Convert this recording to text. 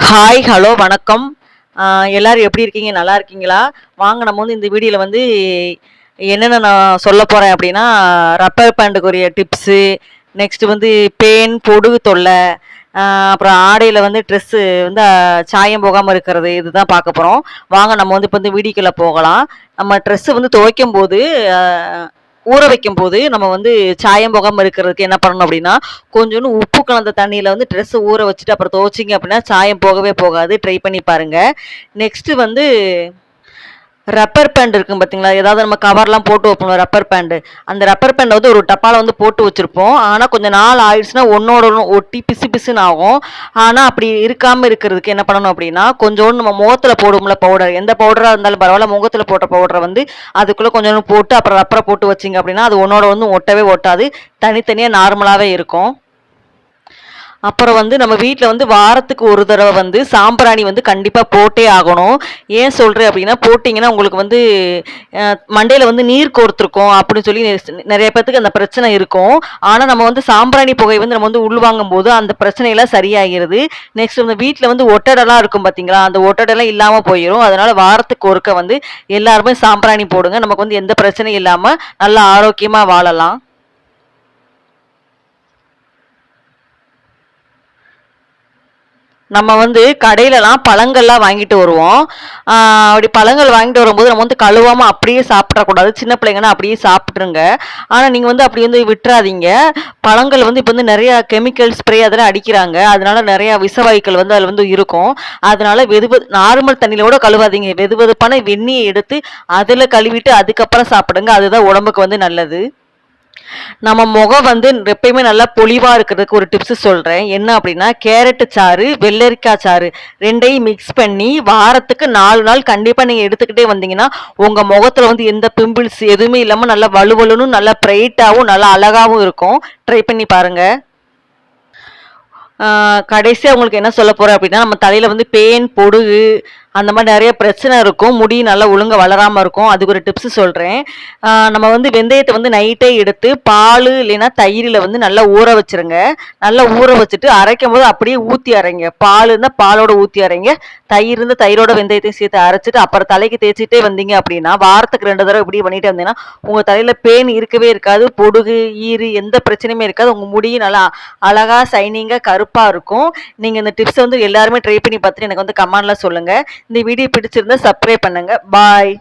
Hi, hello, வணக்கம். எல்லாரும் எப்படி இருக்கீங்க? நல்லா இருக்கீங்களா? வாங்க நம்ம வந்து இந்த வீடியோல வந்து என்னென்ன நான் சொல்லப் போறேன் அப்படின்னா, ரப்பர் பேண்டுக்குரிய டிப்ஸு, நெக்ஸ்ட் வந்து பேன், பொடுகு தொல்லை, அ அப்புறம் ஆடையில வந்து ட்ரெஸ்ஸு வந்து சாயம் போகாம இருக்கிறது, இதுதான் பார்க்க போறோம். வாங்க நம்ம வந்து இப்ப வந்து வீடியோக்குள்ள போகலாம். நம்ம ட்ரெஸ்ஸு வந்து துவைக்கும்போது, அ ஊற வைக்கும்போது, நம்ம வந்து சாயம் போகாம இருக்கிறதுக்கு என்ன பண்ணணும் அப்படின்னா, கொஞ்சோண்டு உப்பு கலந்த தண்ணீல வந்து ட்ரெஸ் ஊற வச்சுட்டு அப்புறம் துவைச்சீங்க அப்படின்னா, சாயம் போகவே போகாது. ட்ரை பண்ணி பாருங்க. நெக்ஸ்ட் வந்து ரப்பர் பேண்ட் இருக்கும் பார்த்தீங்களா? ஏதாவது நம்ம கவர்லாம் போட்டு வைப்போம் ரப்பர் பேண்ட். அந்த ரப்பர் பேண்ட வந்து ஒரு டப்பால வந்து போட்டு வச்சிருப்போம். ஆனா கொஞ்ச நாள் ஆயிடுச்சுன்னா ஒண்ணோட ஒண்ணு ஒட்டி பிசு பிசுன்னு ஆகும். ஆனா அப்படி இருக்காம இருக்கிறதுக்கு என்ன பண்ணணும் அப்படின்னா, கொஞ்சோண்டு நம்ம முகத்துல போடுவோம்ல பவுடர், எந்த பவுடரா இருந்தாலும் பரவால்ல, முகத்துல போட்ட பவுடர வந்து அதுக்குள்ள கொஞ்சோண்டு போட்டு அப்புறம் ரப்பர போட்டு வச்சீங்க அப்படின்னா, அது ஒண்ணோட ஒண்ணு ஒட்டவே ஒட்டாது. தனித்தனியா நார்மலாவே இருக்கும். அப்புறம் வந்து நம்ம வீட்ல வந்து வாரத்துக்கு ஒரு தடவ வந்து சாம்பிராணி வந்து கண்டிப்பா போட்டே ஆகணும். ஏன் சொல்றேன் அப்டின்னா, போட்டீங்கன்னா உங்களுக்கு வந்து மண்டையில வந்து நீர் கோர்த்துருக்கும் அப்படின்னு சொல்லி நெறைய பேத்துக்கு அந்த பிரச்சனை இருக்கும். ஆனா நம்ம வந்து சாம்பிராணி புகை வந்து நம்ம வந்து உள்வாங்கும்போது அந்த பிரச்சனையெல்லாம் சரியாகிறது. நெக்ஸ்ட் வந்து வீட்ல வந்து ஒட்டடலாம் இருக்கும் பார்த்தீங்களா? அந்த ஒட்டடெல்லாம் இல்லாம போயிரும். அதனால வாரத்துக்கு ஒருக்க வந்து எல்லாருமே சாம்பிராணி போடுங்க. நமக்கு வந்து எந்த பிரச்சனையும் இல்லாம நல்லா ஆரோக்கியமா வாழலாம். நம்ம வந்து கடையிலலாம் பழங்கள்லாம் வாங்கிட்டு வருவோம். அப்படி பழங்கள் வாங்கிட்டு வரும்போது நம்ம வந்து கழுவாம அப்படியே சாப்பிட்றக்கூடாது. சின்ன பிள்ளைங்கன்னா அப்படியே சாப்பிட்ருங்க. ஆனா நீங்க வந்து அப்படி வந்து விட்டுறாதீங்க. பழங்கள் வந்து இப்ப வந்து நெறைய கெமிக்கல் ஸ்ப்ரே அதெல்லாம் அடிக்கிறாங்க. அதனால நெறைய விஷவாயுக்கள் வந்து அதுல வந்து இருக்கும். அதனால நார்மல் தண்ணீல கூட கழுவாதீங்க. வெதுவெதுப்பான வெந்நீய எடுத்து அதுல கழுவிட்டு அதுக்கப்புறம் சாப்பிடுங்க. அதுதான் உடம்புக்கு வந்து நல்லது. நம்ம முகம் வந்து எப்பயுமே நல்லா பொலிவா இருக்கிறதுக்கு ஒரு டிப்ஸ் சொல்றேன். என்ன அப்படின்னா, கேரட் சாறு, வெள்ளரிக்காய் சாறு 2யும் மிக்ஸ் பண்ணி வாரத்துக்கு 4 நாள் கண்டிப்பா நீங்க எடுத்துக்கிட்டே வந்தீங்கன்னா, உங்க முகத்துல வந்து எந்த பிம்பிள்ஸ் எதுவுமே இல்லாம நல்லா வழுவழுன்னு நல்லா பிரைட்டாவும் நல்லா அழகாவும் இருக்கும். ட்ரை பண்ணி பாருங்க. கடைசியா உங்களுக்கு என்ன சொல்லப் போறேன் அப்படின்னா, நம்ம தலையில வந்து பேன், பொடுகு அந்த மாரி நெறைய பிரச்சனை இருக்கும். முடி நல்லா ஒழுங்கா வளராம இருக்கும். அதுக்கு ஒரு டிப்ஸ் சொல்றேன். நம்ம வந்து வெந்தயத்த வந்து நைட்டே எடுத்து பாலு இல்லைன்னா தயிர்ல வந்து நல்லா ஊற வச்சுருங்க. நல்லா ஊற வச்சுட்டு அரைக்கும்போது அப்படியே ஊத்தி அரைங்க. பால் இருந்தா பாலோட ஊத்தி அரைங்க. தயிர் இருந்தா தயிரோட வெந்தயத்தையும் சேர்த்து அரைச்சுட்டு அப்புறம் தலைக்கு தேய்ச்சிட்டே வந்தீங்க அப்படின்னா, வாரத்துக்கு 2 தடவ இப்படி பண்ணிட்டு வந்தீங்கன்னா, உங்க தலையில பேன் இருக்கவே இருக்காது. பொடுகு, ஈறு எந்த பிரச்சனையுமே இருக்காது. உங்க முடியும் நல்லா அழகா ஷைனிங்கா கருப்பா இருக்கும். நீங்க இந்த டிப்ஸ வந்து எல்லாருமே ட்ரை பண்ணி பார்த்துட்டு எனக்கு வந்து கமெண்ட்ல சொல்லுங்க. இந்த வீடியோ பிடிச்சிருந்தா சப்ஸ்கிரைப் பண்ணுங்க. பாய்.